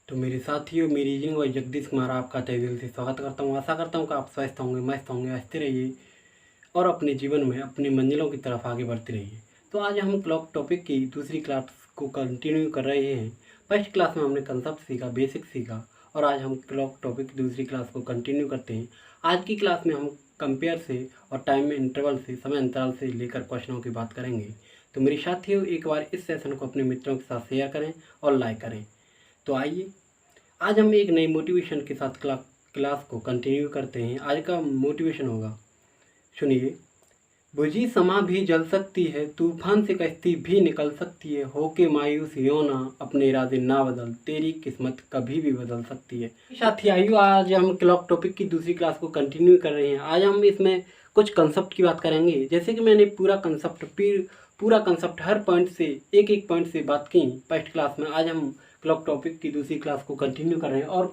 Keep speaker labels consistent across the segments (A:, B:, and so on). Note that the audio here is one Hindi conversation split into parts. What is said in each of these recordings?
A: तो मेरे साथियों, मेरी रीजनिंग वाइज जगदीश कुमार आपका तहे दिल से स्वागत करता हूँ। आशा करता हूँ कि आप स्वस्थ होंगे, मस्त होंगे, हंसते रहिए और अपने जीवन में अपनी मंजिलों की तरफ आगे बढ़ते रहिए। तो आज हम क्लॉक टॉपिक की दूसरी क्लास को कंटिन्यू कर रहे हैं। फर्स्ट क्लास में हमने कंसेप्ट सीखा, बेसिक सीखा, और आज हम क्लॉक टॉपिक की दूसरी क्लास को कंटिन्यू करते हैं। आज की क्लास में हम कंपेयर से और टाइम इंटरवल से, समय अंतराल से लेकर क्वेश्चनों की बात करेंगे। तो मेरे साथियों, एक बार इस सेशन को अपने मित्रों के साथ शेयर करें और लाइक करें। तो आइए, आज हम एक नई मोटिवेशन के साथ क्लास को कंटिन्यू करते हैं। आज का मोटिवेशन होगा, सुनिए। बुझी समा भी जल सकती है, तूफान से कश्ती भी निकल सकती है, होके मायूस यो ना, अपने इरादे ना बदल, तेरी किस्मत कभी भी बदल सकती है। साथी आइयो, आज हम क्लॉक टॉपिक की दूसरी क्लास को कंटिन्यू कर रहे हैं। आज हम इसमें कुछ कंसेप्ट की बात करेंगे। जैसे कि मैंने पूरा कंसेप्ट हर पॉइंट से, एक एक पॉइंट से बात की फर्स्ट क्लास में। आज हम क्लॉक टॉपिक की दूसरी क्लास को कंटिन्यू कर रहे हैं और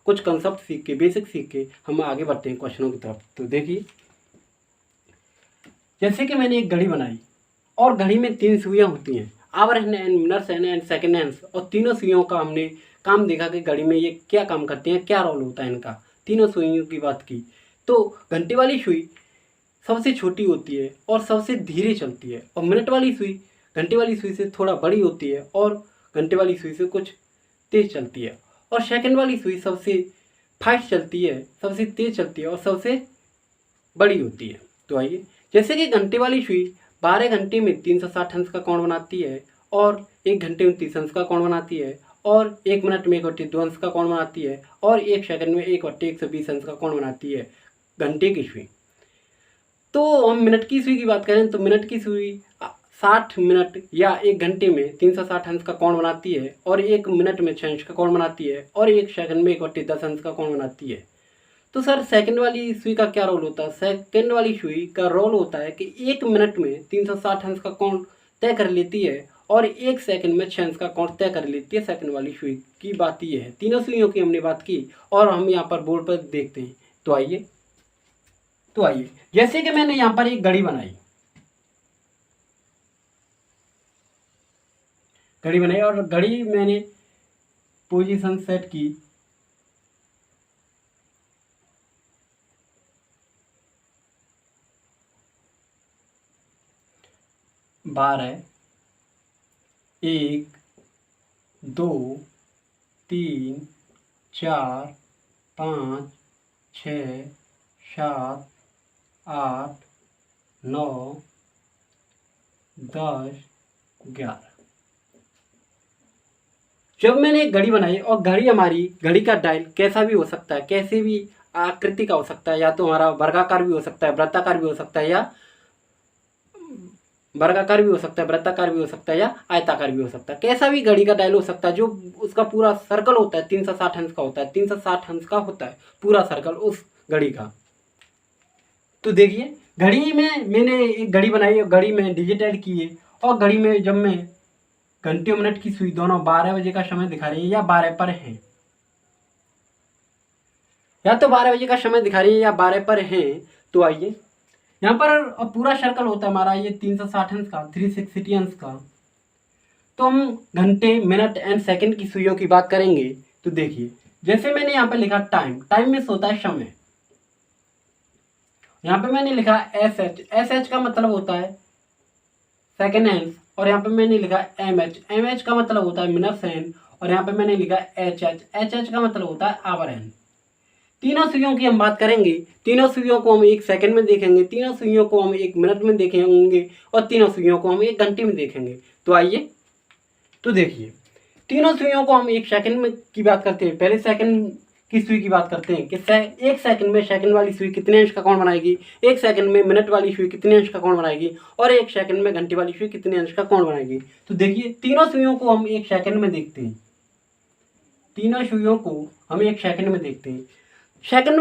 A: कुछ कंसेप्ट सीख के, बेसिक सीख के हम आगे बढ़ते हैं क्वेश्चनों की तरफ। तो देखिए, जैसे कि मैंने एक घड़ी बनाई और घड़ी में 3 सुइयाँ होती हैं, आवर हैंड एंड मिनर्स हैंड एंड सेकेंड हैंड, और तीनों सुइयों का हमने काम देखा कि घड़ी में ये क्या काम करती हैं, क्या रोल होता है इनका। तीनों सुइयों की बात की तो घंटे वाली सुई सबसे छोटी होती है और सबसे धीरे चलती है, और मिनट वाली सुई घंटे वाली सुई से थोड़ा बड़ी होती है और घंटे वाली सुई से कुछ तेज चलती है, और सेकंड वाली सुई सबसे फास्ट चलती है, सबसे तेज चलती है और सबसे बड़ी होती है। तो आइए, जैसे कि घंटे वाली सुई 12 घंटे में 360 अंश का कोण बनाती है, और 1 घंटे में 30 अंश का कोण बनाती है, और 1 मिनट में 1/2 अंश का कोण बनाती है, और 1 सेकंड में 1/120 अंश का कोण बनाती है घंटे की सुई। तो हम मिनट की सुई की बात करें तो मिनट की सुई 60 मिनट या 1 घंटे में 360 अंश का कोण बनाती है, और 1 मिनट में 6 अंश का कोण बनाती है, और 1 सेकंड में 1/10 अंश का कोण बनाती है। तो सर, सेकंड वाली सुई का क्या रोल होता है? सेकंड वाली सुई का रोल होता है कि 1 मिनट में 360 अंश का कोण तय कर लेती है, और 1 सेकंड में 6 अंश का कोण तय कर लेती है। सेकंड वाली सुई की बात ये है। तीनों सुइयों की हमने बात की और हम यहाँ पर बोर्ड पर देखते हैं। तो आइए, जैसे कि मैंने यहाँ पर एक घड़ी बनाई और घड़ी मैंने पोजीशन सेट की। बारह, 1, 2, 3, 4, 5, 6, 7, 8, 9, 10, 11। जब मैंने एक घड़ी बनाई, और घड़ी का डायल कैसा भी हो सकता है, कैसे भी आकृति का हो सकता है, या तो हमारा वर्गाकार भी हो सकता है, वृत्ताकार भी हो सकता है, या वर्गाकार भी हो सकता है, वृत्ताकार भी हो सकता है, या आयताकार भी हो सकता है। कैसा भी घड़ी का डायल हो सकता है। जो उसका पूरा सर्कल होता है 360 अंश का होता है, 360 अंश का होता है पूरा सर्कल उस घड़ी का। तो देखिए, घड़ी में मैंने एक घड़ी बनाई और घड़ी में डिजिटल की है, और घड़ी में जब मैं घंटे और मिनट की सुई दोनों 12 बजे का समय दिखा रही है या 12 पर है, या तो 12 बजे का समय दिखा रही है या 12 पर है। तो आइए, यहाँ पर अब पूरा सर्कल होता है हमारा ये 360 अंश का, 360 अंश का। तो हम घंटे, मिनट एंड सेकंड की सुइयों की बात करेंगे। तो देखिए, जैसे मैंने यहाँ पे लिखा टाइम में होता है समय। यहाँ पे मैंने लिखा एस एच का मतलब होता है सेकेंड हैंड, और यहाँ पे मैंने लिखा एम एच का मतलब होता है मिनट्स हैंड, और यहाँ पे मैंने लिखा एच एच का मतलब होता है आवर हैंड। तीनों सुइयों की हम बात करेंगे। तीनों सुइयों को हम 1 सेकंड में देखेंगे, तीनों सुइयों को हम 1 मिनट में देखेंगे, और तीनों सुइयों को हम 1 घंटे में देखेंगे। तो आइए, तो देखिए, तीनों सुइयों को हम 1 सेकंड में की बात करते हैं। पहले सेकंड की सुई की बात करते हैं कि 1 सेकंड में सेकंड वाली सुई कितने अंश का कोण बनाएगी, 1 सेकंड में मिनट वाली सुई कितने अंश का कोण बनाएगी, और 1 सेकंड में घंटे वाली सुई कितने अंश का कोण बनाएगी। तो देखिए, तीनों सुइयों को हम 1 सेकंड में देखते हैं। तीनों सुइयों को हम 1 सेकंड में देखते हैं। सेकंड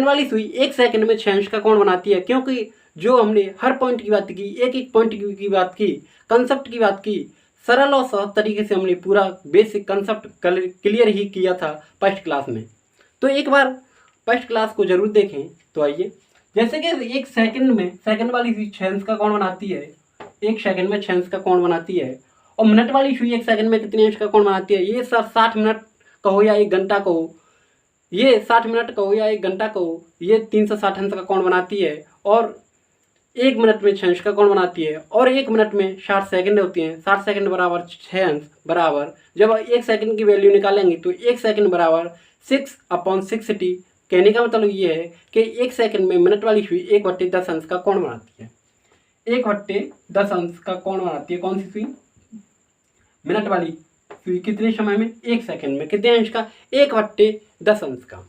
A: वाली सुई 1 सेकंड में 6 अंश का कोण बनाती है, क्योंकि जो हमने हर पॉइंट की बात की, एक एक पॉइंट की बात की, कंसेप्ट की बात की, सरल और सहज तरीके से हमने पूरा बेसिक कंसेप्ट क्लियर ही किया था फर्स्ट क्लास में। तो एक बार फर्स्ट क्लास को जरूर देखें। तो आइए, जैसे कि 1 सेकंड में सेकंड वाली सुई 6 अंश का कोण बनाती है, 1 सेकंड में 6 अंश का कोण बनाती है, और मिनट वाली सुई 1 सेकंड में कितने अंश का कोण बनाती है? ये सर 60 मिनट कहो या 1 घंटा कहो, ये 60 मिनट कहो या 1 घंटा कहो, ये 360 अंश का कोण बनाती है और 1 मिनट में 6 अंश का कोण बनाती है और 1 मिनट में 60 सेकंड होती हैं। 60 सेकंड बराबर 6 अंश बराबर, जब 1 सेकंड की वैल्यू निकालेंगे तो 1 सेकंड बराबर 6/60। कहने का मतलब ये है कि 1 सेकंड में मिनट वाली सुई 1/10 अंश का कोण बनाती है। 1/10 अंश का कोण बनाती है कौन सी सुई? मिनट वाली सुई। कितने समय में? 1 सेकंड में। कितने अंश का? 1/10 अंश का।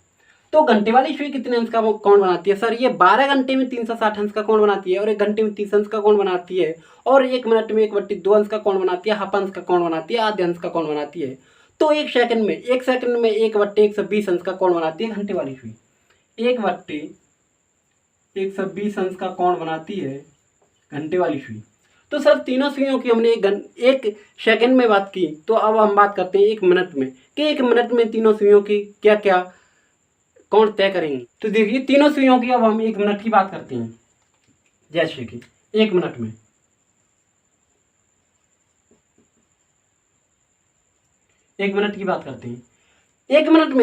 A: तो घंटे वाली सुई कितने अंश का कोण बनाती है? सर ये 12 घंटे में 360 अंश का कोण बनाती है और 1 घंटे में 30 अंश का कोण बनाती है और 1 मिनट में 1/2 अंश का कोण बनाती है, हाफ अंश का कोण बनाती है, आधे अंश का कोण बनाती है। तो 1 सेकंड में 1/120 अंश का कोण बनाती है घंटे वाली सुई। 1/120 अंश का कोण बनाती है घंटे वाली सुई। तो सर तीनों सुइयों की हमने 1 सेकंड में बात की, तो अब हम बात करते हैं 1 मिनट में कि 1 मिनट में तीनों सुइयों की क्या क्या कोण तय करेंगे। तो देखिए तीनों सुइयों की अब हम 1 मिनट की बात करते हैं। जैसे कि 1 मिनट में 1 मिनट की बात करते हैं। 1 मिनट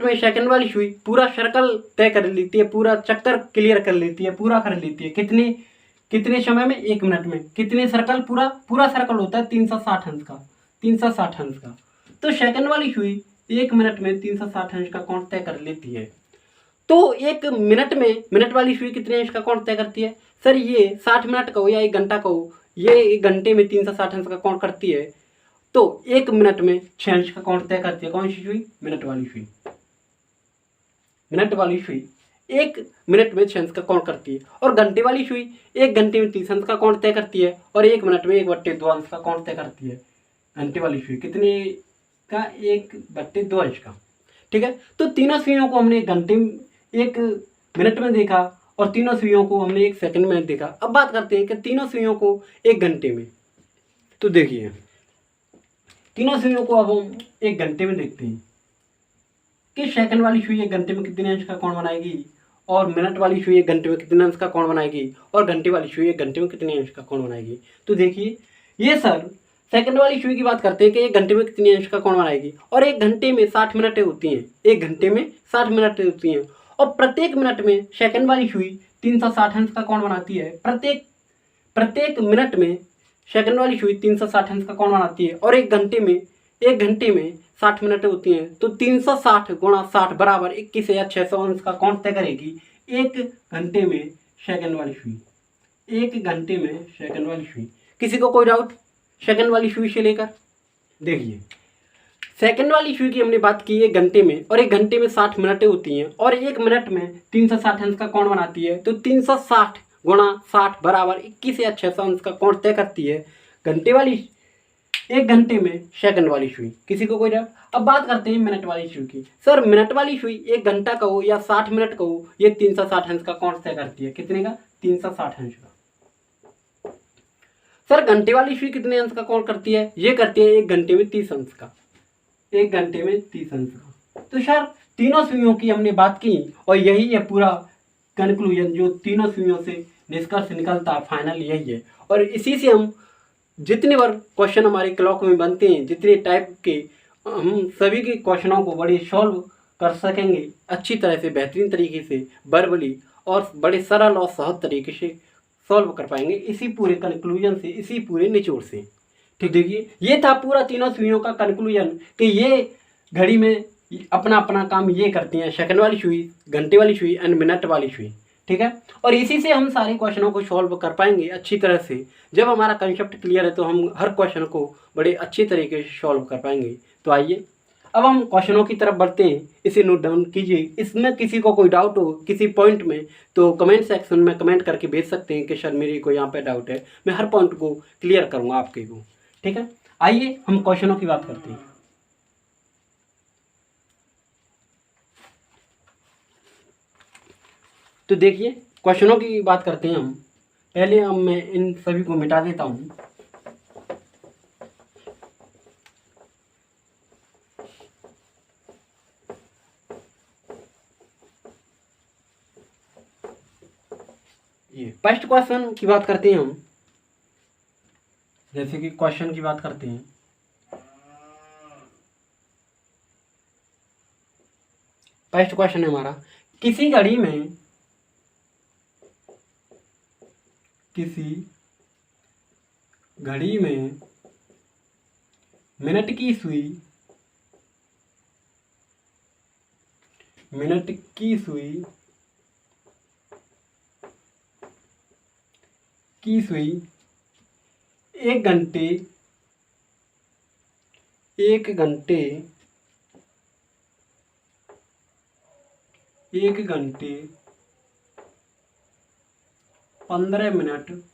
A: में सेकंड वाली सुई पूरा सर्कल तय कर लेती है, पूरा चक्कर क्लियर कर लेती है, पूरा कर लेती है। कितने समय में? 1 मिनट में। कितने सर्कल? पूरा सर्कल होता है 360 अंश का, 360 अंश का। तो सेकंड वाली सुई 1 मिनट में 360 अंश का कोण तय कर लेती है। तो 1 मिनट में मिनट वाली सुई कितने अंश का कोण तय करती है? सर ये 60 मिनट कहो या 1 घंटा कहो, ये 1 घंटे में 360 अंश का कोण करती है। तो 1 मिनट में 6 अंश का कोण तय करती है कौन सी सुई? मिनट वाली सुई। मिनट वाली सुई 1 मिनट में 6 अंश का कोण करती है और घंटे वाली सुई 1 घंटे में 30 अंश का कोण तय करती है और 1 मिनट में 1/2 अंश का कोण तय करती है। घंटे वाली सुई कितने का? 1/2 अंश का। ठीक है, तो तीनों सुइयों को हमने 1 मिनट में देखा और तीनों सुइयों को हमने 1 सेकंड में देखा। अब बात करते हैं कि तीनों सुइयों को 1 घंटे में। तो देखिए तीनों सुइयों को अब हम 1 घंटे में देखते हैं कि सेकंड वाली सुई 1 घंटे में कितने अंश का कोण बनाएगी और मिनट वाली सुई 1 घंटे में कितने अंश का कोण बनाएगी और घंटे वाली सुई 1 घंटे में कितने अंश का कोण बनाएगी। तो देखिए ये सर सेकंड वाली सुई की बात करते हैं कि 1 घंटे में कितने अंश का कोण बनाएगी और 1 घंटे में 60 मिनटें होती हैं। 1 घंटे में 60 मिनटें होती हैं और प्रत्येक मिनट में सेकंड वाली सुई 360 अंश का कोण बनाती है। प्रत्येक मिनट में सेकंड वाली सुई 360 अंश का कोण बनाती है और 1 घंटे में 60 मिनटें होती हैं। तो 360 गुणा 60 बराबर 21 या 600 अंश का कोण तय करेगी 1 घंटे में सेकंड वाली सुई। 1 घंटे में सेकंड वाली सुई। किसी को कोई डाउट सेकंड वाली सुई से लेकर? देखिए सेकंड वाली सुई की हमने बात की 1 घंटे में और 1 घंटे में 60 मिनटें होती हैं और 1 मिनट में 360 अंश का कोण बनाती है। तो 360 गुणा 60 बराबर 21 या 600 अंश का कोण तय करती है घंटे वाली 1 घंटे में सेकंड वाली सुई। किसी को कोई डाउट? अब बात करते हैं मिनट वाली सुई की। सर मिनट वाली सुई 1 घंटा कहो या 60 मिनट कहो, ये 360 अंश का कोण तय करती है। कितने का? 360 अंश का। सर घंटे वाली सुई कितने अंश का कोण करती है? ये करती है 1 घंटे में 30 अंश का। 1 घंटे में 30 अंश का। तो सर तीनों सुइयों की हमने बात की और यही है पूरा कंक्लूजन, जो तीनों सुइयों से निष्कर्ष निकलता है फाइनल यही है। और इसी से हम जितने बार क्वेश्चन हमारे क्लॉक में बनते हैं, जितने टाइप के, हम सभी के क्वेश्चनों को बड़े सॉल्व कर सकेंगे अच्छी तरह से, बेहतरीन तरीके से, वर्बली और बड़े सरल और सहज तरीके से सॉल्व कर पाएंगे इसी पूरे कंक्लूजन से, इसी पूरे निचोड़ से। ठीक, देखिए ये था पूरा तीनों सुइयों का कंक्लूजन कि ये घड़ी में अपना अपना काम ये करती हैं, सेकंड वाली सुई, घंटे वाली सुई एंड मिनट वाली सुई। ठीक है, और इसी से हम सारे क्वेश्चनों को सॉल्व कर पाएंगे अच्छी तरह से। जब हमारा कंसेप्ट क्लियर है तो हम हर क्वेश्चन को बड़े अच्छी तरीके से सॉल्व कर पाएंगे। तो आइए अब हम क्वेश्चनों की तरफ बढ़ते हैं। इसे नोट डाउन कीजिए। इसमें किसी को कोई डाउट हो किसी पॉइंट में तो कमेंट सेक्शन में कमेंट करके भेज सकते हैं कि सर मेरे को यहाँ पे डाउट है। मैं हर पॉइंट को क्लियर करूँगा आपके को। ठीक है, आइए हम क्वेश्चनों की बात करते हैं। तो देखिए क्वेश्चनों की बात करते हैं हम। पहले हम मैं इन सभी को मिटा देता हूँ। ये फर्स्ट क्वेश्चन की बात करते हैं हम। जैसे कि क्वेश्चन की बात करते हैं। फर्स्ट क्वेश्चन है हमारा, किसी घड़ी में मिनट की सुई एक घंटे 15 मिनट तथा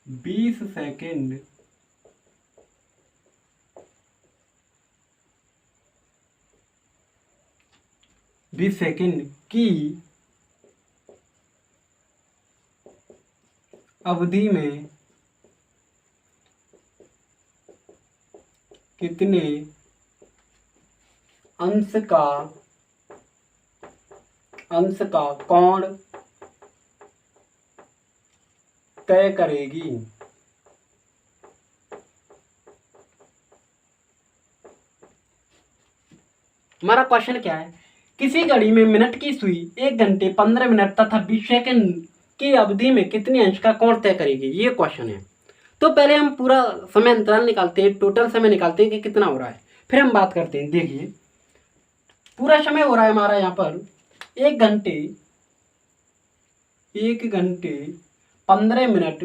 A: 20 सेकंड की अवधि में कितने अंश का कोण तय करेगी। हमारा क्वेश्चन क्या है, किसी घड़ी में मिनट की सुई 1 घंटे 15 मिनट तथा 20 सेकंड की अवधि में कितने अंश का कोण तय करेगी, ये क्वेश्चन है। तो पहले हम पूरा समय अंतराल निकालते हैं, टोटल समय निकालते हैं कि कितना हो रहा है, फिर हम बात करते हैं। देखिए पूरा समय हो रहा है हमारा यहाँ पर 1 घंटे 15 मिनट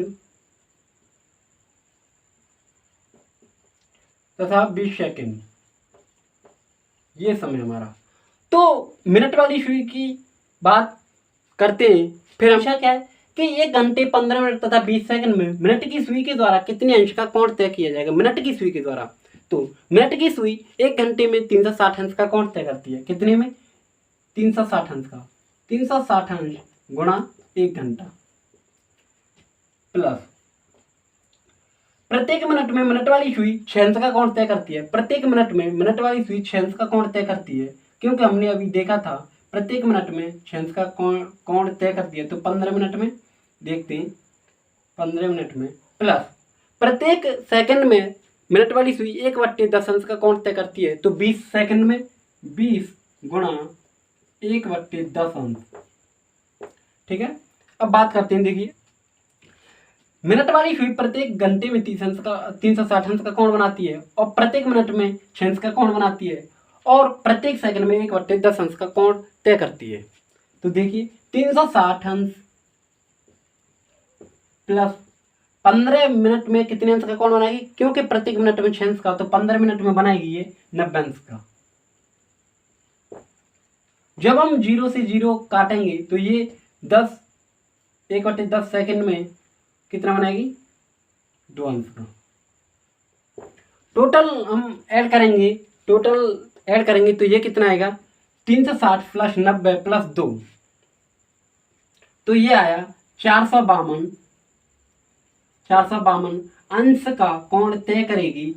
A: तथा 20 सेकंड, ये समय हमारा। तो मिनट वाली सुई की बात करते हैं, फिर हमेशा क्या है कि 1 घंटे 15 मिनट तथा 20 सेकंड में मिनट की सुई के द्वारा कितने अंश का कोण तय किया जाएगा, मिनट की सुई के द्वारा। तो मिनट की सुई 1 घंटे में 360 अंश का कोण तय करती है। कितने में? 360 अंश का। 360 अंश गुणा 1 घंटा प्लस प्रत्येक मिनट में मिनट वाली सुई 6 अंश का कोण तय करती है। प्रत्येक मिनट में मिनट वाली सुई 6 अंश का कोण तय करती है, क्योंकि हमने अभी देखा था प्रत्येक मिनट में 6 अंश का कोण तय करती है। तो 15 मिनट में देखते हैं, 15 मिनट में प्लस प्रत्येक सेकंड में मिनट वाली सुई 1/10 अंश का कोण तय करती है। तो 20 सेकंड में 20 गुणा 1/10 अंश। ठीक है, अब बात करते हैं। देखिए मिनट वाली सुई प्रत्येक घंटे में 360 अंश का कोण बनाती है और प्रत्येक मिनट में 6 अंश का कोण बनाती है और प्रत्येक सेकंड में 1/10 अंश का कोण तय करती है। तो देखिए 360 अंश प्लस 15 मिनट में कितने अंश का कोण बनाएगी, क्योंकि प्रत्येक मिनट में 6 अंश का, तो 15 मिनट में बनाएगी ये 90 अंश का। जब हम 0 से 0 काटेंगे तो ये 1/10 सेकंड में कितना बनाएगी, 2 अंश का। टोटल हम ऐड करेंगे तो ये कितना आएगा, 360 प्लस 90 प्लस 2, तो ये आया 452 अंश का कोण तय करेगी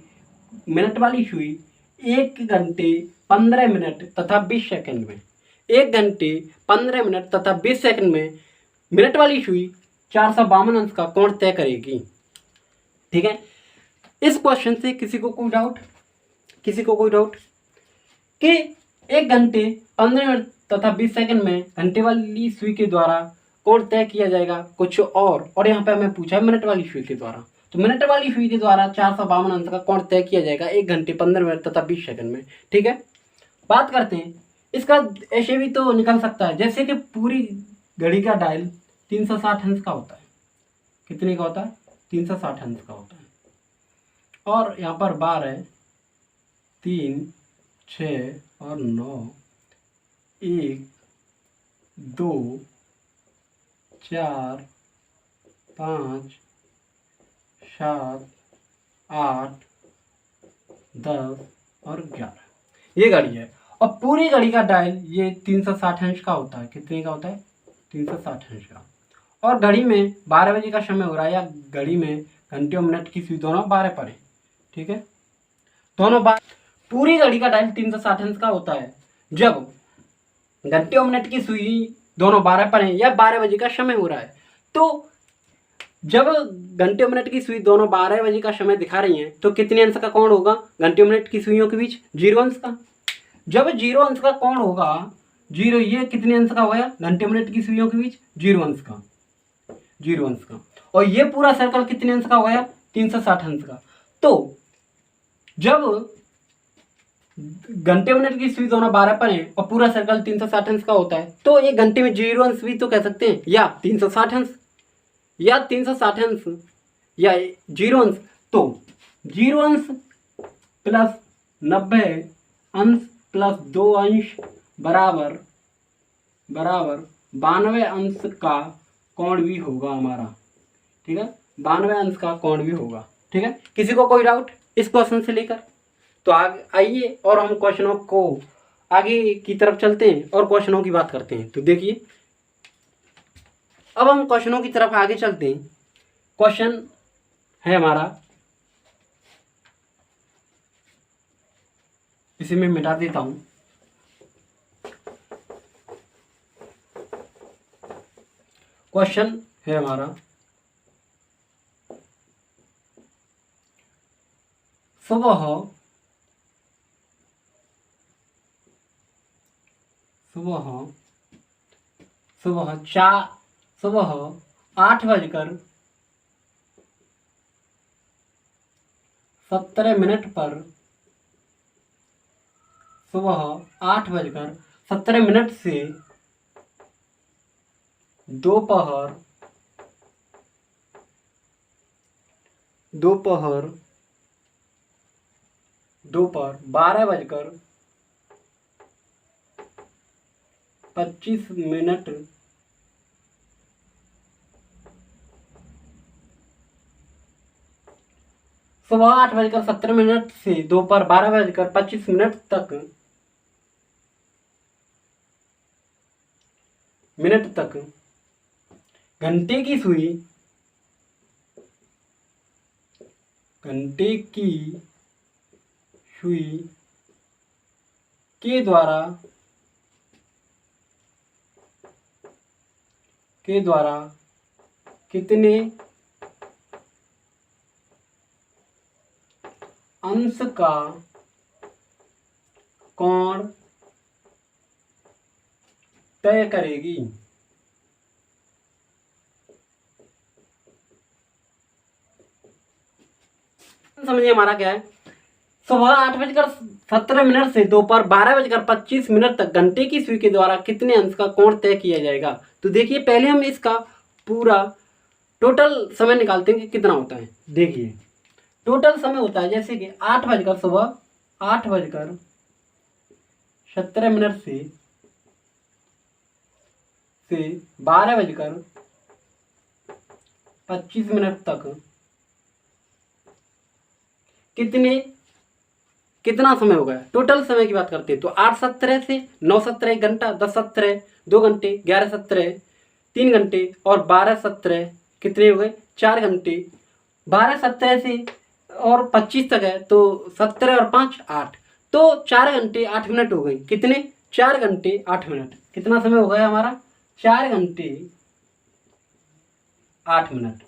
A: मिनट वाली सुई 1 घंटे 15 मिनट तथा 20 सेकंड में। 1 घंटे 15 मिनट तथा 20 सेकंड में मिनट वाली सुई 452 अंश का कोण तय करेगी। ठीक है, इस क्वेश्चन से किसी को कोई डाउट कि 1 घंटे 15 मिनट तथा 20 सेकंड में घंटे वाली सुई के द्वारा कोण तय किया जाएगा कुछ और यहाँ पे हमें पूछा मिनट वाली सुई के द्वारा। तो मिनट वाली सुई के द्वारा 452 अंश का कोण तय किया जाएगा 1 घंटे 15 मिनट तथा 20 सेकंड में। ठीक है, बात करते हैं इसका। ऐसे भी तो निकल सकता है, जैसे कि पूरी घड़ी का डायल 360 अंश का होता है। कितने का होता है? 360 अंश का होता है। और यहाँ पर बार है 3, 6 और 9, 1, 2, 4, 5, 7, 8, 10 और 11, ये घड़ी है। और पूरी घड़ी का डायल ये 360 अंश का होता है। कितने का होता है? 360 अंश का। और घड़ी में 12 बजे का समय हो रहा है, या घड़ी में घंटे और मिनट की सुई दोनों 12 पर है। ठीक है, दोनों बार पूरी घड़ी का डायल 360 अंश का होता है जब घंटे और मिनट की सुई दोनों 12 पर हैं या 12 बजे का समय हो रहा है। तो जब घंटे और मिनट की सुई दोनों 12 बजे का समय दिखा रही हैं तो कितने अंश का कोण होगा घंटे और मिनट की सुइयों के बीच? 0 अंश का। जब 0 अंश का कोण होगा 0, ये कितने अंश का हो गया घंटे और मिनट की सुइयों के बीच? 0 अंश का, 0 अंश का। और ये पूरा सर्कल कितने अंश का हो गया? 360 अंश का। तो जब घंटे मिनट की सुई दोनों 12 पर हैं और पूरा सर्कल 360 अंश का होता है तो एक घंटे में 0 अंश भी तो कह सकते हैं, या 360 अंश, या 360 अंश या 0 अंश। तो 0 अंश प्लस 90 अंश प्लस 2 अंश बराबर 92 अंश का कोण भी होगा हमारा। ठीक है, 92 अंश का कोण भी होगा। ठीक है, किसी को कोई डाउट इस क्वेश्चन से लेकर? तो आइए और हम क्वेश्चनों को आगे की तरफ चलते हैं और क्वेश्चनों की बात करते हैं। तो देखिए, अब हम क्वेश्चनों की तरफ आगे चलते हैं। क्वेश्चन है हमारा, इसे मैं मिटा देता हूं। क्वेश्चन है हमारा, सुबह 8:17 पर, सुबह 8:17 से दोपहर 12:25 सुबह 8:17 से दोपहर 12:25 तक घंटे की सुई के द्वारा कितने अंश का कोण तय करेगी? समझिए हमारा क्या है। सुबह 8:17 से दोपहर 12:25 तक घंटे की सुई के द्वारा कितने अंश का कोण तय किया जाएगा? तो देखिए, पहले हम इसका पूरा टोटल समय निकालते हैं कि कितना होता है। देखिए, टोटल समय होता है जैसे कि 8:17 से 12:25 तक कितना समय हो गया? टोटल समय की बात करते हैं तो 8:17 से 9:17 1 घंटा, 10:17 2 घंटे, 11:17 3 घंटे और 12:17 कितने हो गए? 4 घंटे। 12:17 से और 25 तक है तो 17 और 5 8, तो 4 घंटे 8 मिनट हो गई। कितने? 4 घंटे 8 मिनट। कितना समय हो गया हमारा? 4 घंटे 8 मिनट।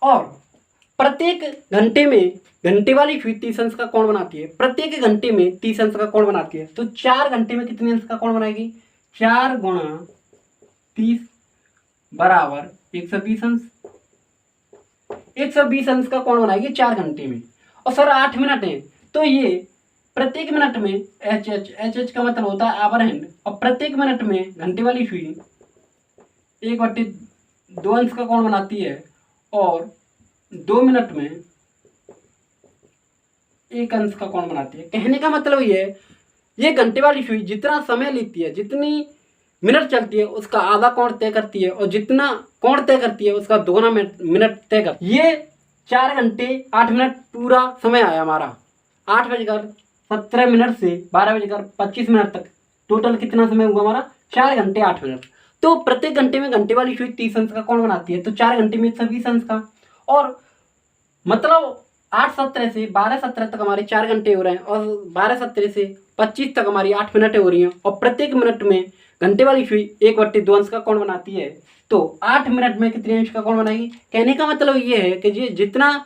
A: और प्रत्येक घंटे में घंटे वाली सुई 30 अंश का कोण बनाती है। प्रत्येक घंटे में 30 अंश का कोण बनाती है। तो 4 घंटे में कितने अंश का कोण बनाएगी? 4 गुणा 30 बराबर 120 अंश। 120 अंश का कोण बनाएगी 4 घंटे में। और सर 8 मिनट है तो ये प्रत्येक मिनट में एच का मतलब होता है आवर हैंड, और प्रत्येक मिनट में घंटे वाली सुई 1/2 अंश का कोण बनाती है और 2 मिनट में 1 अंश का कोण बनाती है। कहने का मतलब ये घंटे वाली सुई जितना समय लेती है, जितनी मिनट चलती है उसका आधा कोण तय करती है, और जितना कोण तय करती है उसका दोगुना मिनट तय करती है। ये 4 घंटे 8 मिनट पूरा समय आया हमारा। 8:17 से 12:25 तक टोटल कितना समय हुआ हमारा? 4 घंटे 8 मिनट। तो प्रत्येक घंटे में घंटे वाली सुई 30 अंश का कोण बनाती है, तो 4 घंटे में 120 अंश का, और मतलब 8:17 से 12:17 तक हमारे 4 घंटे हो रहे हैं, और 12:17 से 25 तक हमारी 8 मिनटें हो रही हैं और प्रत्येक मिनट में घंटे वाली सुई 1/2 अंश का कोण बनाती है। तो 8 मिनट में कितने अंश का कोण बनाएगी? कहने का मतलब ये है कि ये जितना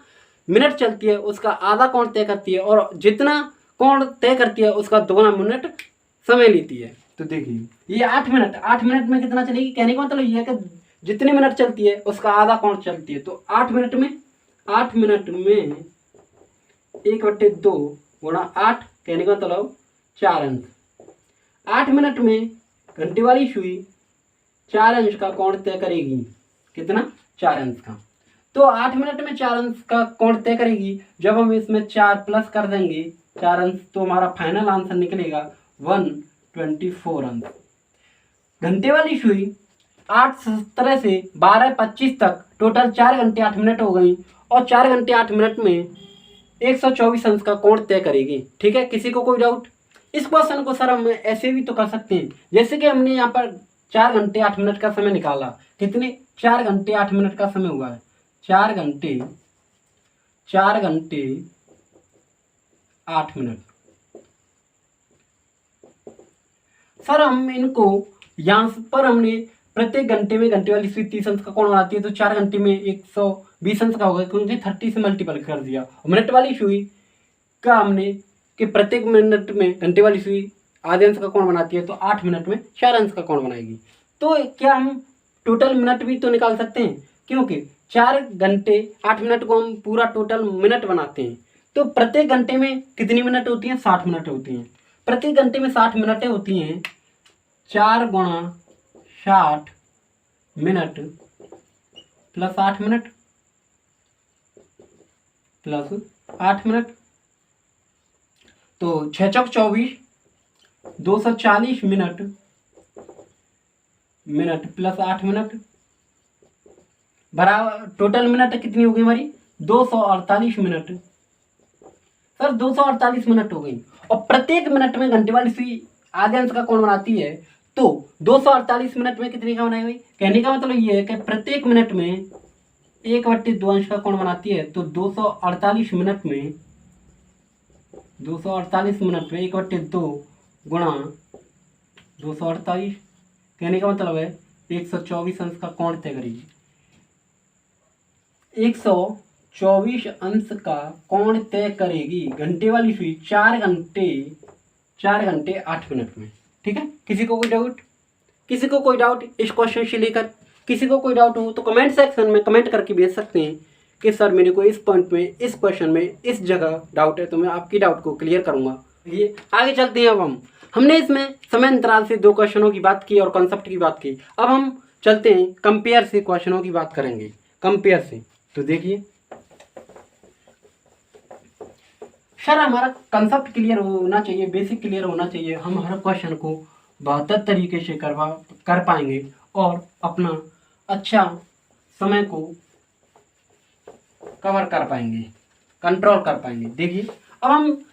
A: मिनट चलती है उसका आधा कोण तय करती है और जितना कोण तय करती है उसका दोगुना मिनट समय लेती है। तो देखिए ये 8 मिनट में कितना चलेगी? कहने का मतलब ये है कि जितने मिनट चलती है उसका आधा कोण चलती है। तो 8 मिनट में 1/2 गुणा 8, कहने का मतलब 4 अंश। 8 मिनट में घंटे वाली सुई 4 अंश का कोण तय करेगी। कितना? 4 अंश का। तो 8 मिनट में 4 अंश का कोण तय करेगी। जब हम इसमें 4 प्लस कर देंगे 4 अंश तो हमारा फाइनल आंसर निकलेगा 124 अंश। घंटे वाली सुई 8:17 से 12:25 तक टोटल 4 घंटे 8 मिनट हो गई और 4 घंटे 8 मिनट में 124 अंश का कोण तय करेगी। ठीक है, किसी को कोई डाउट? इस क्वेश्चन को सर हम ऐसे भी तो कर सकते हैं, जैसे कि हमने यहाँ पर 4 घंटे 8 मिनट का समय निकाला। कितने? 4 घंटे 8 मिनट का समय हुआ है। 4 घंटे 8 मिनट। सर हम इनको यहाँ पर हमने प्रत्येक घंटे में घंटे वाली सुई 30 अंश का कोण बनाती है, तो 4 घंटे में 120 अंश का होगा क्योंकि 30 से मल्टीपल कर दिया। मिनट वाली सुई का हमने कि प्रत्येक मिनट में घंटे वाली सुई आधे अंश का कोण बनाती है, तो 8 मिनट में 4 अंश का कोण बनाएगी। तो क्या हम टोटल मिनट भी तो निकाल सकते हैं, क्योंकि 4 घंटे 8 मिनट को हम पूरा टोटल मिनट बनाते हैं। तो प्रत्येक घंटे में कितनी मिनट होती हैं? 60 मिनट होती हैं। प्रत्येक घंटे में 60 मिनटें होती हैं। 4 गुणा 60 minute plus 8 minute plus 8 minute, तो 6 चौक 24, 240 मिनट प्लस 8 मिनट बराबर टोटल मिनट कितनी हो गई हमारी? 248 मिनट। सर 248 मिनट हो गई और प्रत्येक मिनट में घंटे वाली सुई आधे अंश का कोण बनाती है, तो 248 मिनट में कितने का बनाएगी? कहने का मतलब ये है कि प्रत्येक मिनट में 1/2 अंश का कोण बनाती है। तो 248 मिनट में 1/2 गुणा 248, कहने का मतलब है 124 अंश का कोण तय करेगी। 124 अंश का कोण तय करेगी घंटे वाली सुई 4 घंटे 8 मिनट में। ठीक है, किसी को कोई डाउट? किसी को कोई डाउट इस क्वेश्चन से लेकर? किसी को कोई डाउट हो तो कमेंट सेक्शन में कमेंट करके भेज सकते हैं कि सर मेरे को इस पॉइंट में, इस क्वेश्चन में, इस जगह डाउट है, तो मैं आपकी डाउट को क्लियर करूंगा। ये आगे चलते हैं। अब हमने इसमें समय अंतराल से 2 क्वेश्चनों की बात की और कॉन्सेप्ट की बात की। अब हम चलते हैं कंपेयर से क्वेश्चनों की बात करेंगे। कंपेयर से तो देखिए सर हमारा कंसेप्ट क्लियर होना चाहिए, बेसिक क्लियर होना चाहिए, हम हर क्वेश्चन को बेहतर तरीके से कर पाएंगे और अपना अच्छा समय को कवर कर पाएंगे, कंट्रोल कर पाएंगे। देखिए अब हम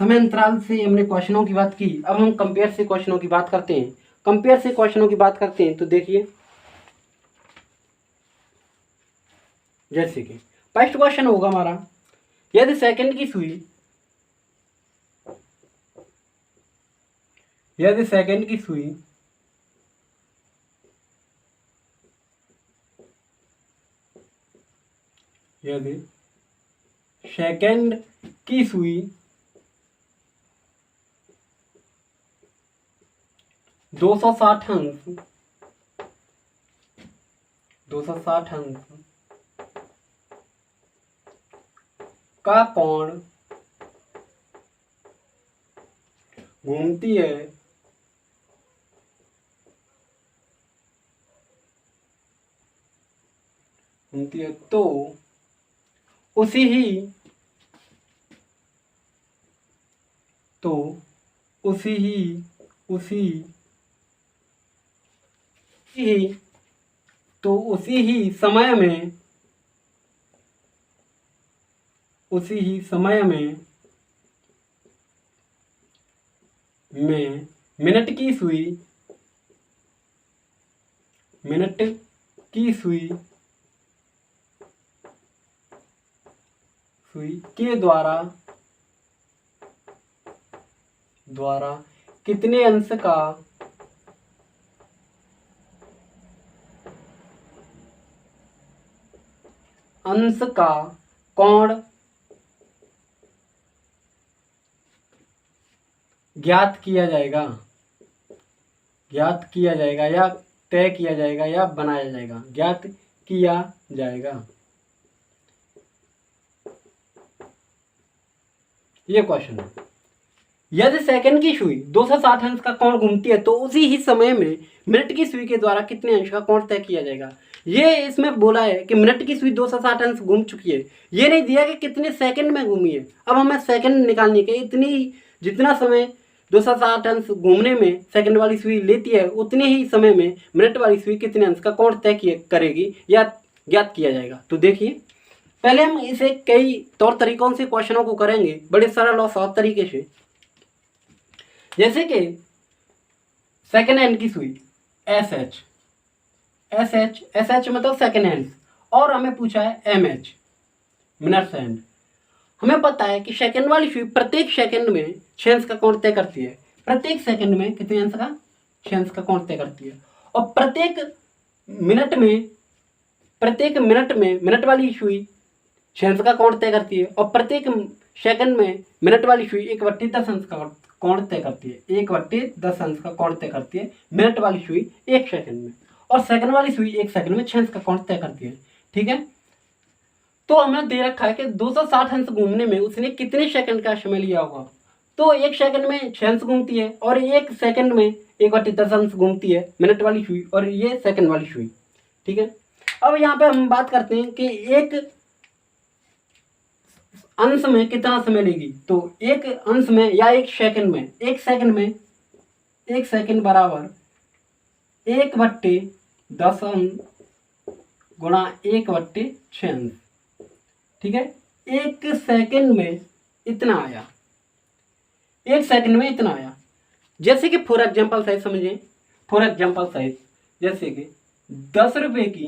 A: समय अंतराल से हमने क्वेश्चनों की बात की, अब हम कंपेयर से क्वेश्चनों की बात करते हैं। कंपेयर से क्वेश्चनों की बात करते हैं तो देखिए जैसे कि फर्स्ट क्वेश्चन होगा हमारा, यदि सेकंड की सुई यदि सेकंड की सुई यदि सेकंड की सुई 260 अंश 260 अंश का कोण घूमती है तो उसी ही समय में मिनट की सुई के द्वारा द्वारा कितने अंश का कोण ज्ञात किया जाएगा या तय किया जाएगा या बनाया जाएगा, ज्ञात किया जाएगा। ये क्वेश्चन है। यदि सेकंड की सुई 260 अंश का कोण घूमती है तो उसी ही समय में मिनट की सुई के द्वारा कितने अंश का कोण तय किया जाएगा। ये इसमें बोला है कि मिनट की सुई 260 अंश घूम चुकी है, ये नहीं दिया कि कितने सेकंड में घूमी है। अब हमें सेकंड निकालने के इतनी जितना समय 260 अंश घूमने में सेकंड वाली सुई लेती है उतने ही समय में मिनट वाली सुई कितने अंश का कोण तय करेगी या ज्ञात किया जाएगा। तो देखिए, पहले हम इसे कई तौर तरीकों से क्वेश्चनों को करेंगे, बड़े सरल और सहज तरीके से। जैसे कि सेकंड हैंड की सुई एस एच मतलब सेकंड हैंड, और हमें पूछा है MH मिनट्स हैंड। हमें पता है कि सेकंड वाली सुई प्रत्येक सेकंड में 6 अंश का कोण तय करती है। प्रत्येक सेकंड में कितने अंश का? 6 अंश का कोण तय करती है। और प्रत्येक मिनट में मिनट वाली सुई 6 अंश का कोण तय करती है। और प्रत्येक सेकंड में मिनट वाली सुई 1/10 अंश का कोण तय करती है। 1/10 अंश का कोण तय करती है मिनट वाली सुई 1 सेकंड में, और सेकंड वाली सुई 1 सेकंड में 6 अंश का कोण तय करती है। ठीक है, तो हमें दे रखा है कि 260 अंश घूमने में उसने कितने सेकंड का समय लिया होगा। तो 1 सेकंड में 6 अंश घूमती है और 1 सेकंड में 1/10 अंश घूमती है मिनट वाली सुई, और ये सेकंड वाली सुई। ठीक है, अब यहाँ पे हम बात करते हैं कि एक अंश में कितना समय लेगी। तो एक अंश में या एक सेकंड बराबर 1/10 अंश गुणा 1/6 अंश। ठीक है, एक सेकंड में इतना आया, जैसे कि फॉर एग्जाम्पल साइज समझें। फॉर एग्जाम्पल साइज जैसे कि 10 रुपए की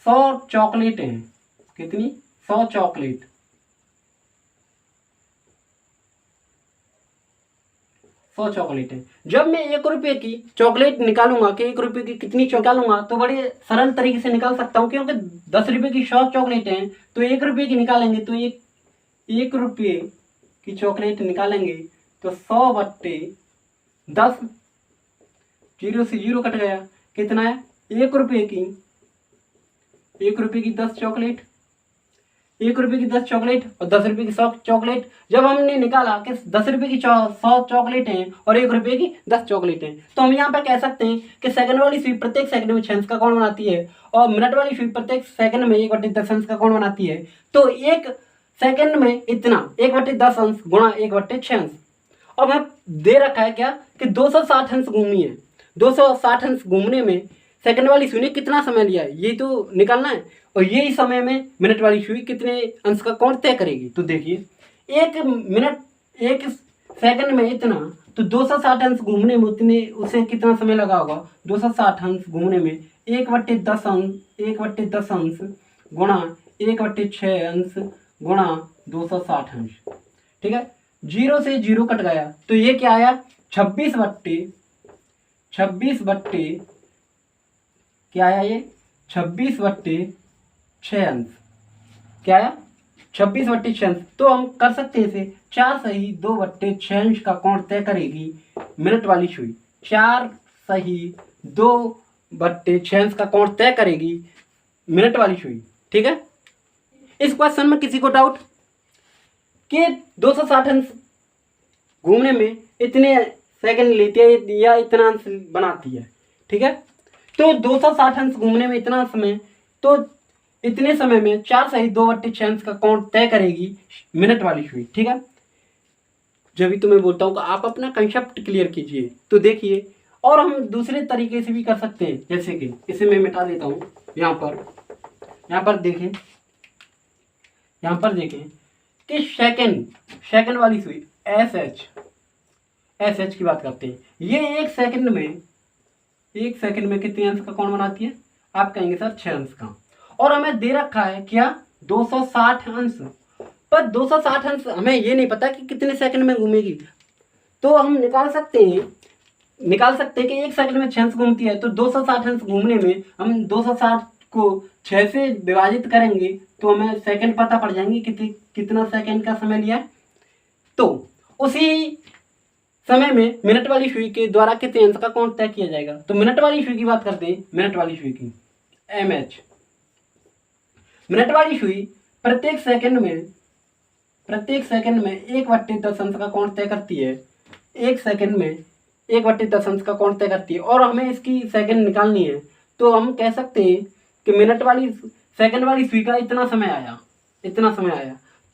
A: 100 चॉकलेट हैं। कितनी? 100 चॉकलेट। 100 चॉकलेट है। जब मैं 1 रुपये की चॉकलेट निकालूंगा कि 1 रुपये की कितनी निकालूंगा, तो बड़े सरल तरीके से निकाल सकता हूँ, क्योंकि 10 रुपये की 100 चॉकलेट हैं तो 1 रुपये की निकालेंगे तो 1 रुपये की चॉकलेट निकालेंगे तो 100/10, 0 से 0 कट गया, कितना है? 1 रुपये की 10 चॉकलेट, 1 रुपये की 10 चॉकलेट और 10 रुपये की 100 चॉकलेट। जब हमने निकाला कि 10 रुपये की 100 चॉकलेट हैं और 1 रुपये की 10 चॉकलेट हैं, तो हम यहाँ पे कह सकते हैं कि सेकंड वाली सुई प्रत्येक सेकंड में 6 अंश का कोण बनाती है और मिनट वाली सुई प्रत्येक सेकंड में 1/10 अंश का कोण बनाती है। तो एक सेकंड में इतना 1/10 अंश गुणा 1/6 अंश। अब हमें दे रखा है क्या कि 260 अंश घूमी है। 260 अंश घूमने में सेकंड वाली सुई ने कितना समय लिया है, ये तो निकालना है। और यही समय में मिनट वाली सुई कितने अंश का कोण तय करेगी। तो देखिए, 1 सेकंड में इतना, तो 260 अंश घूमने में उसे कितना समय लगा होगा। 260 अंश घूमने में 1/10 अंश गुणा 1/6 अंश गुणा 260 अंश। ठीक है, 0 से 0 कट गया तो ये क्या आया? 26 क्या आया? ये 26/6 अंश। क्या आया? 26/6 अंश। तो हम कर सकते हैं इसे 4 सही 2/6 अंश का कोण तय करेगी मिनट वाली सुई। 4 सही 2/6 अंश का कोण तय करेगी मिनट वाली सुई। ठीक है, इस क्वेश्चन में किसी को डाउट कि 260 अंश घूमने में इतने सेकंड लेती है या इतना अंश बनाती है। ठीक है, तो 260 अंश घूमने में इतना समय, तो इतने समय में 4 सही 2/6 अंश का कोण तय करेगी मिनट वाली सुई। ठीक है, जब भी तुम्हें बोलता हूँ कि आप अपना कंसेप्ट क्लियर कीजिए। तो देखिए, और हम दूसरे तरीके से भी कर सकते हैं, जैसे कि इसे मैं मिटा देता हूँ। यहाँ पर देखें कि सेकंड वाली सुई एस एच की बात करते हैं। ये 1 सेकंड में कितने अंश का कोण बनाती है? आप कहेंगे सर 6 अंश का। और हमें दे रखा है क्या? 260 अंश। पर 260 अंश हमें ये नहीं पता कि कितने सेकंड में घूमेगी। तो हम निकाल सकते हैं कि 1 सेकंड में 6 अंश घूमती है, तो 260 अंश घूमने में हम 260 को 6 से विभाजित करेंगे तो हमें सेकंड पता पड़ जाएंगे कितना सेकंड का समय लिया है। तो उसी समय में मिनट वाली सुई के द्वारा कितने अंश का कोण तय किया जाएगा। तो मिनट वाली सुई की बात करते हैं, मिनट वाली सुई की MH। मिनट वाली सुई प्रत्येक सेकंड में 1/10 अंश का कोण तय करती है। एक सेकंड में 1/10 अंश का कोण तय करती है और हमें इसकी सेकंड निकालनी है। तो हम कह सकते हैं कि सेकंड वाली सुई का इतना समय आया।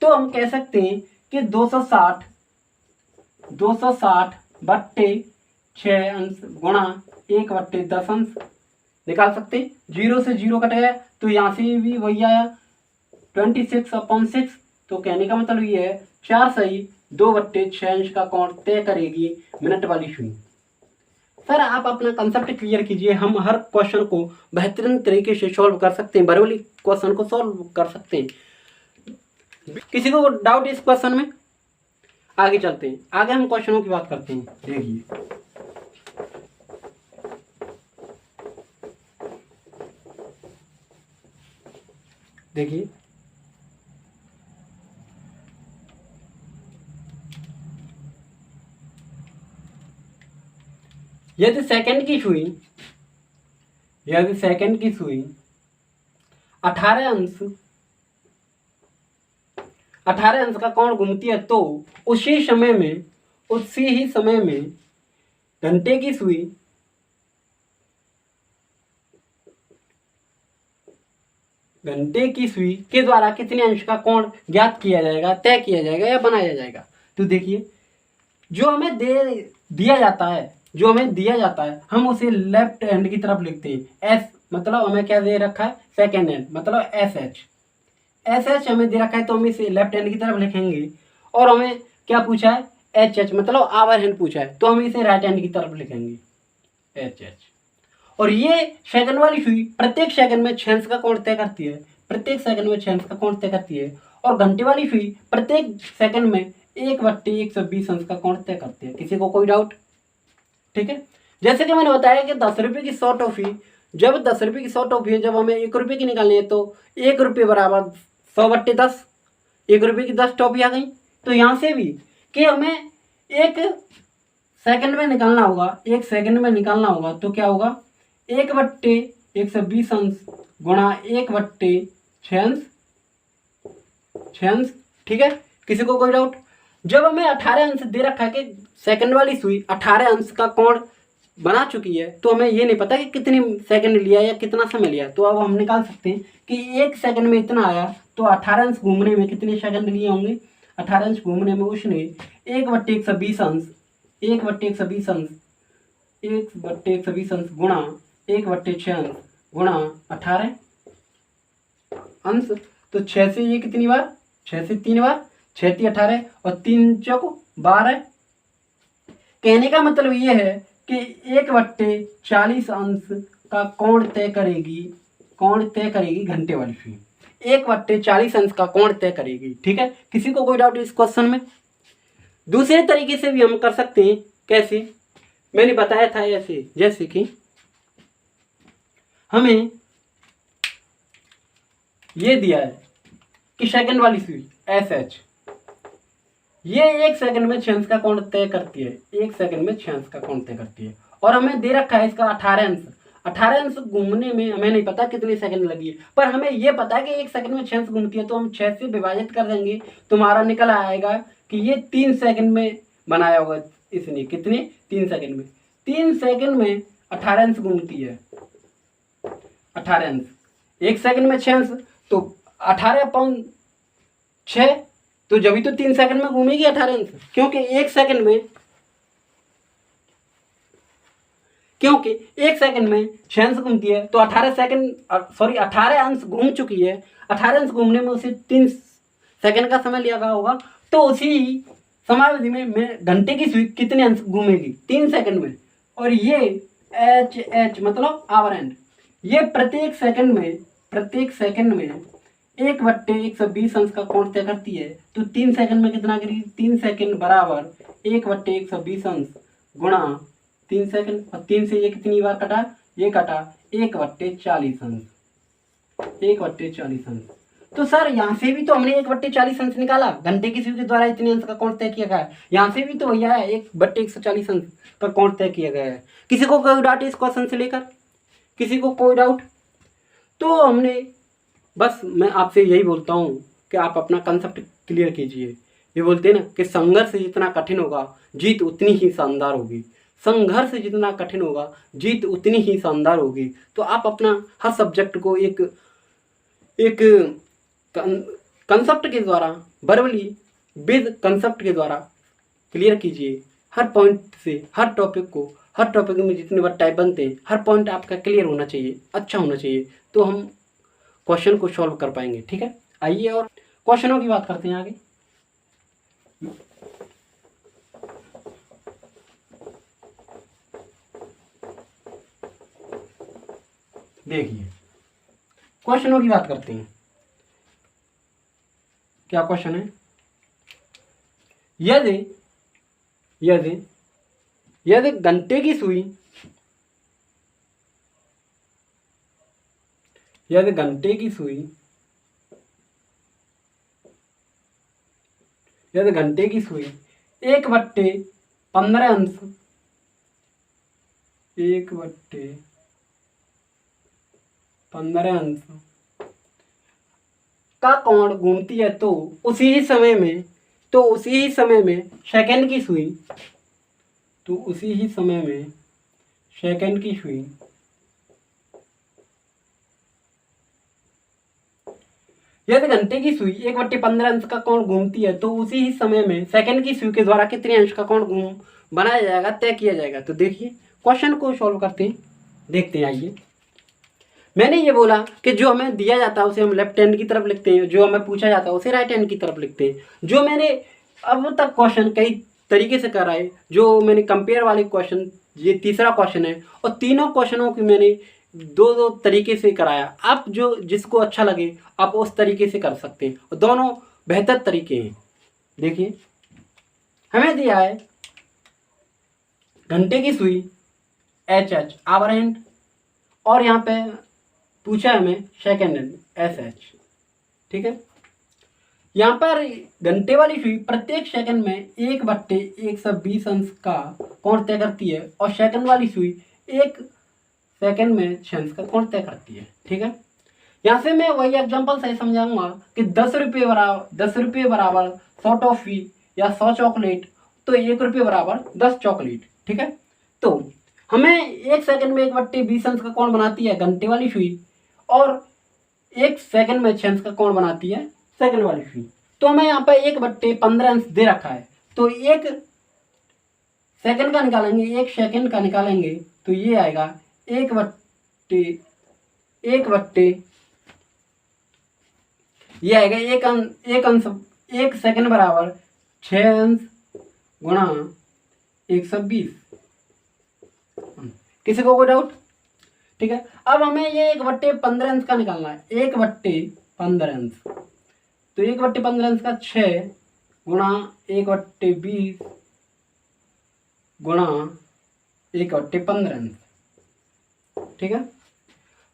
A: तो हम कह सकते हैं कि 260/6 अंश गुणा 1/10 अंश निकाल सकते हैं। 0 से 0 कट गया तो यहाँ से भी वही आया 26/6। तो कहने का मतलब ये है 4 सही 2/6 अंश का कोण तय करेगी मिनट वाली सुई। सर आप अपना कंसेप्ट क्लियर कीजिए, हम हर क्वेश्चन को बेहतरीन तरीके से सॉल्व कर सकते हैं, बराबरी क्वेश्चन को सॉल्व कर सकते हैं। किसी को डाउट इस क्वेश्चन में? आगे चलते हैं, आगे हम क्वेश्चनों की बात करते हैं। देखिए यदि सेकंड की सुई 18 अंश का कोण घूमती है तो उसी ही समय में घंटे की सुई के द्वारा कितने अंश का कोण ज्ञात किया जाएगा, तय किया जाएगा या बनाया जाएगा। तो देखिए जो हमें दिया जाता है हम उसे लेफ्ट हैंड की तरफ लिखते हैं। एस मतलब हमें क्या दे रखा है, सेकेंड हैंड मतलब एस हमें दे रखा है तो हम इसे लेफ्ट हैंड की तरफ लिखेंगे। और हमें क्या पूछा है, एच मतलब आवर हैंड पूछा है तो हम इसे राइट हैंड की तरफ लिखेंगे एच। और ये सेकंड वाली सुई प्रत्येक सेकंड में 6 अंश का कोण तय करती है। और घंटे वाली सुई प्रत्येक सेकंड में 1/120 अंश का कोण तय करती है। किसी को कोई डाउट? ठीक है, जैसे कि मैंने बताया कि 10 रुपये की 100 टॉफी, जब 10 रुपये की 100 टॉफी है, जब हमें 1 रुपये की निकालनी है तो 1 रुपये बराबर 100/10, 1 रुपये की 10 टॉफी आ गई। तो यहाँ से भी कि हमें 1 सेकंड में निकालना होगा तो क्या होगा 1/120 अंश गुणा 1/6 अंश। ठीक है, किसी को कोई डाउट? जब हमें 18 अंश दे रखा है कि सेकंड वाली सुई 18 अंश का कोण बना चुकी है तो हमें ये नहीं पता कि कितनी सेकंड लिया या कितना समय लिया। तो अब हम निकाल सकते हैं कि 1 सेकंड में इतना आया तो 18 अंश घूमने में कितने सेकंड लिए होंगे। 18 अंश घूमने में उसने 1/120 अंश गुणा 1/6 अंश गुणा 18 अंश। तो 6 से ये कितनी बार, 6 से 3 बार, 6 × 18 और 3 × 12। कहने का मतलब ये है कि 1/40 अंश का कोण तय करेगी घंटे वाली सुई। 1/40 अंश का कोण तय करेगी। ठीक है, किसी को कोई डाउट इस क्वेश्चन में? दूसरे तरीके से भी हम कर सकते हैं। कैसे? मैंने बताया था ऐसे, जैसे कि हमें ये दिया है कि सेकंड वाली सुई SH ये 1 सेकंड में 6 अंश का कोण तय करती है। 1 सेकंड में 6 अंश का कोण तय करती है और हमें दे रखा है इसका 18 अंश। 18 अंश घूमने में हमें नहीं पता कितनी सेकंड लगी है, पर हमें ये पता है कि 1 सेकंड में 6 अंश घूमती है। तो हम 6 से विभाजित कर देंगे, तुम्हारा निकल आएगा कि ये 3 सेकंड में बनाया होगा इसने। कितने? 3 सेकंड में। 3 सेकंड में 18 अंश घूमती है। 18 अंश 1 सेकंड में 6 अंश तो 18/6 तो जब भी तो 3 सेकंड में घूमेगी 18 अंश, क्योंकि 1 सेकंड में 6 अंश घूमती है तो 18 अंश घूम चुकी है। 18 अंश घूमने में उसे 3 सेकंड का समय लिया होगा। तो उसी समयावधि में घंटे की सुई कितने अंश घूमेगी? 3 सेकंड में। और ये एच मतलब आवर हैंड, ये प्रत्येक सेकंड में 1/120 अंश का कोण तय करती है, तो 3 सेकंड में कितना गिरी, 3 सेकंड बराबर 1/120 अंश गुणा 3 सेकंड, और 3 से ये कितनी बार कटा, ये कटा 1/40 अंश, 1/40 अंश। तो सर यहाँ से भी तो हमने 1/40 अंश निकाला, घंटे की सुई के द्वारा इतने अंश का कोण तय किया गया है, यहाँ से भी तो भैया 1/140 अंश का कोण तय किया गया है। किसी को कोई डाउट इस क्वेश्चन से लेकर, किसी को कोई डाउट? तो हमने बस मैं आपसे यही बोलता हूँ कि आप अपना कंसेप्ट क्लियर कीजिए। ये बोलते हैं ना कि संघर्ष जितना कठिन होगा जीत उतनी ही शानदार होगी, संघर्ष जितना कठिन होगा जीत उतनी ही शानदार होगी। तो आप अपना हर सब्जेक्ट को एक कंसेप्ट के द्वारा, वर्बली विद कंसेप्ट के द्वारा क्लियर कीजिए। हर पॉइंट से हर टॉपिक में जितने बार टाइप बनते हैं हर पॉइंट आपका क्लियर होना चाहिए, अच्छा होना चाहिए, तो हम क्वेश्चन को सॉल्व कर पाएंगे। ठीक है, आइए और क्वेश्चनों की बात करते हैं आगे। देखिए क्वेश्चनों की बात करते हैं। क्या क्वेश्चन है, यदि घंटे की सुई, यदि घंटे की सुई 1/15 अंश, 1/15 अंश का कोण घूमती है, तो उसी ही समय में सेकंड की सुई, यदि घंटे की सुई 1/15 अंश का कोण घूमती है, तो उसी ही समय में सेकंड की सुई के द्वारा कितने अंश का कोण बनाया जाएगा, तय किया जाएगा। तो देखिए क्वेश्चन को सॉल्व करते हैं, देखते हैं। आइए, मैंने ये बोला कि जो हमें दिया जाता है उसे हम लेफ्ट हैंड की तरफ लिखते हैं, जो हमें पूछा जाता है उसे राइट हैंड की तरफ लिखते हैं। जो मैंने अब तक क्वेश्चन कई तरीके से कराए, जो मैंने कंपेयर वाले क्वेश्चन, ये तीसरा क्वेश्चन है, और तीनों क्वेश्चनों की मैंने दो तरीके से कराया। आप जो जिसको अच्छा लगे आप उस तरीके से कर सकते हैं, और दोनों बेहतर तरीके हैं। देखिए हमें दिया है घंटे की सुई HH आवर हैंड, और यहाँ पे पूछा है हमें सेकंड हैंड SH। ठीक है, यहाँ पर घंटे वाली सुई प्रत्येक सेकंड में 1/120 अंश का कोण तय करती है, और सेकंड वाली सुई 1 सेकंड में 6 अंश का कोण तय करती है। ठीक है, यहाँ से मैं वही एग्जांपल से समझाऊंगा कि 10 रुपये बराबर 100 टॉफी या 100 चॉकलेट, तो 1 रुपये बराबर 10 चॉकलेट। ठीक है, तो हमें 1 सेकंड में 1/20 अंश का कोण बनाती है घंटे वाली सुई, और 1 सेकंड में 6 अंश का कोण बनाती है सेकंड वाली सुई। तो हमें यहाँ पे 1/15 अंश दे रखा है, तो 1 सेकंड का निकालेंगे, 1 सेकंड का निकालेंगे, तो ये आएगा 1 सेकंड बराबर 6 अंश गुणा 120। किसी को कोई डाउट? ठीक है, अब हमें ये 1/15 अंश का निकालना है, 1/15 अंश, तो 1/15 अंश का 6 गुणा 1/20 गुणा 1/15 अंश। ठीक है,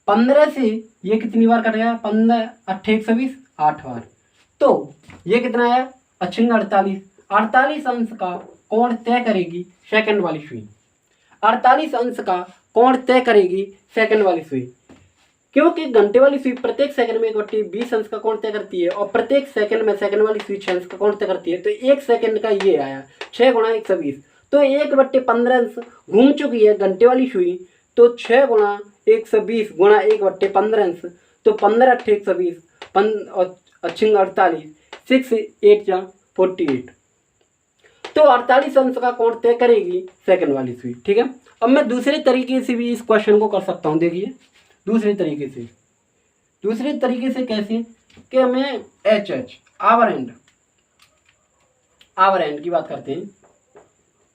A: 15 से ये कितनी बार कटेगा, 15 8 120, 8 बार, तो ये कितना आया 48 अंश का कोण तय करेगी सेकंड वाली सुई, 48 अंश का कोण तय करेगी सेकंड वाली सुई, क्योंकि घंटे वाली सुई प्रत्येक सेकंड में 1/20 अंश का कोण तय करती है, और प्रत्येक सेकंड में सेकंड वाली सुई 6 अंश का कोण तय करती है। तो 1 सेकंड का ये आया 6 गुणा 120, तो 1/15 अंश घूम चुकी है घंटे वाली सुई, तो 6 गुणा 120 गुणा 1/15 अंश, तो 15 8 120 और 48 6 8 जा 48, तो 48 अंश का कोण तय करेगी सेकंड वाली सुई। ठीक है, अब मैं दूसरे तरीके से भी इस क्वेश्चन को कर सकता हूँ। देखिए दूसरे तरीके से कैसे, कि हमें HH आवर हैंड की बात करते हैं,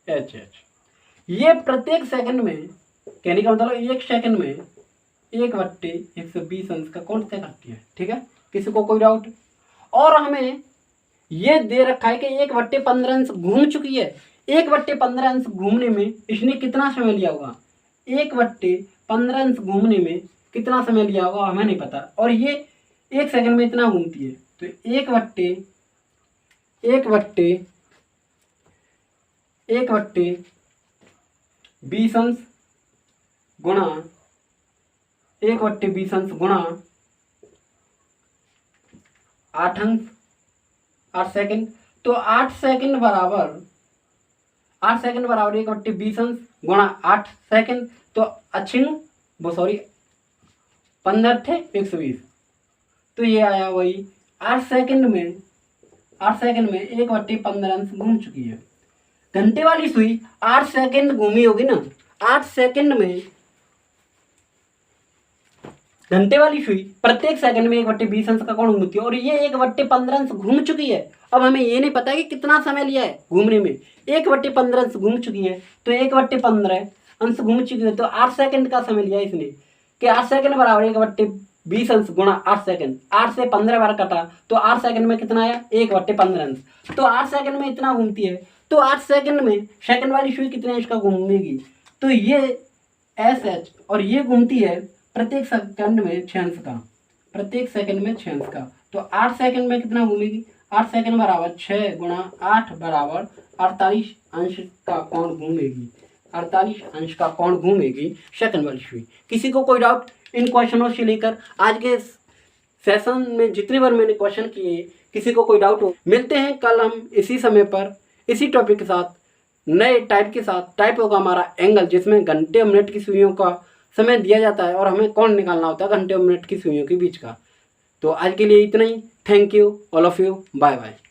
A: HH ये प्रत्येक सेकंड में, कहने का मतलब 1 सेकंड में 1/120 अंश का कोण तय करती है। ठीक है, किसी को कोई डाउट? और हमें ये दे रखा है कि 1/15 अंश घूम चुकी है। 1/15 अंश घूमने में इसने कितना समय लिया होगा? 1/15 अंश घूमने में कितना समय लिया होगा हमें नहीं पता, और ये 1 सेकंड में इतना घूमती है। तो 1/20 अंश गुणा 1/20 अंश गुणा 8 अंश 8 सेकंड। तो 8 सेकंड बराबर 1/20 अंश गुणा 8 सेकंड। तो अच्छिन वो सॉरी 15 थे 120। तो ये आया वही 8 सेकंड में 1/15 अंश घूम चुकी है। घंटे वाली सुई 8 सेकंड घूमी होगी ना, 8 सेकंड में घंटे वाली सुई प्रत्येक सेकंड में 1/20 अंश का कोण घूमती है, और ये 1/15 अंश घूम चुकी है। अब हमें ये नहीं पता कि कितना समय लिया है घूमने में। 1/15 अंश घूम चुकी है, तो 1/15 अंश घूम चुकी है, तो 8 सेकंड का समय लिया इसने, कि 8 सेकंड बराबर 1/20 अंश गुणा 8 सेकंड। 8 से 15 बार कटा तो 8 सेकंड में कितना आया? 1/15 अंश। तो 8 सेकंड में इतना घूमती है, तो 8 सेकंड में सेकंड वाली सुई कितने अंश का घूमेगी? तो ये SH, और ये घूमती है प्रत्येक सेकंड में 6 अंश का, प्रत्येक सेकंड में 6 अंश का। तो 8 सेकंड में कितना घूमेगी? 8 सेकंड बराबर 6 गुणा 8 बराबर 48 अंश का कोण घूमेगी, 48 अंश का कोण घूमेगी सेकंड वाली सुई। किसी को कोई डाउट इन क्वेश्चनों से लेकर? आज के सेशन में जितनी बार मैंने क्वेश्चन किए, किसी को कोई डाउट हो? मिलते हैं कल हम इसी समय पर इसी टॉपिक के साथ, नए टाइप के साथ। टाइप होगा हमारा एंगल, जिसमें घंटे और मिनट की सुइयों का समय दिया जाता है और हमें कोण निकालना होता है घंटे और मिनट की सुइयों के बीच का। तो आज के लिए इतना ही। Thank you all of you, bye bye.